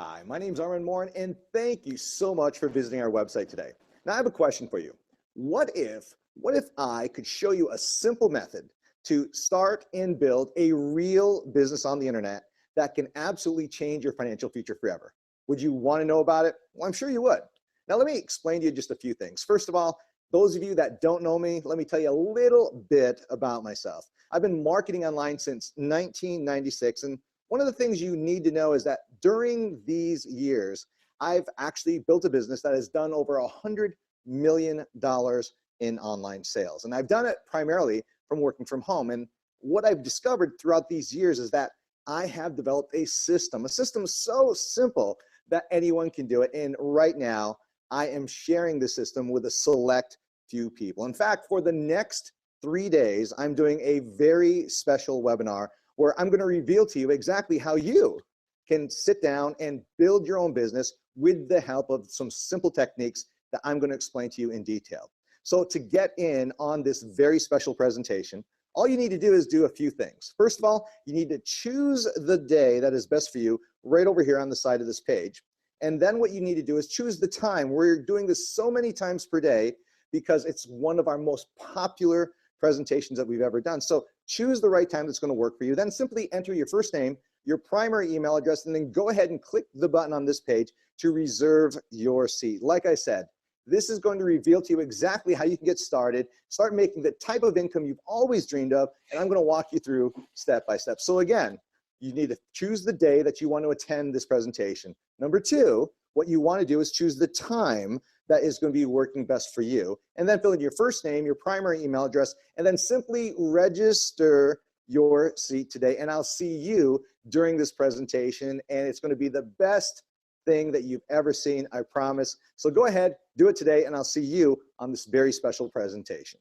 Hi, my name is Armin Morin, and thank you so much for visiting our website today. Now, I have a question for you. What if I could show you a simple method to start and build a real business on the internet that can absolutely change your financial future forever? Would you want to know about it? Well, I'm sure you would. Now, let me explain to you just a few things. First of all, those of you that don't know me, let me tell you a little bit about myself. I've been marketing online since 1996, and one of the things you need to know is that during these years, I've actually built a business that has done over $100 million in online sales. And I've done it primarily from working from home. And what I've discovered throughout these years is that I have developed a system so simple that anyone can do it. And right now, I am sharing the system with a select few people. In fact, for the next 3 days, I'm doing a very special webinar where I'm going to reveal to you exactly how you can sit down and build your own business with the help of some simple techniques that I'm going to explain to you in detail. So to get in on this very special presentation, all you need to do is do a few things. First of all, you need to choose the day that is best for you right over here on the side of this page. And then what you need to do is choose the time. We're doing this so many times per day because it's one of our most popular presentations that we've ever done. So choose the right time that's going to work for you. Then simply enter your first name, your primary email address, and then go ahead and click the button on this page to reserve your seat. Like I said, this is going to reveal to you exactly how you can get started, start making the type of income you've always dreamed of, and I'm going to walk you through step by step. So again, you need to choose the day that you want to attend this presentation. Number two, what you want to do is choose the time that is going to be working best for you. And then fill in your first name, your primary email address, and then simply register your seat today. And I'll see you during this presentation. And it's going to be the best thing that you've ever seen, I promise. So go ahead, do it today, and I'll see you on this very special presentation.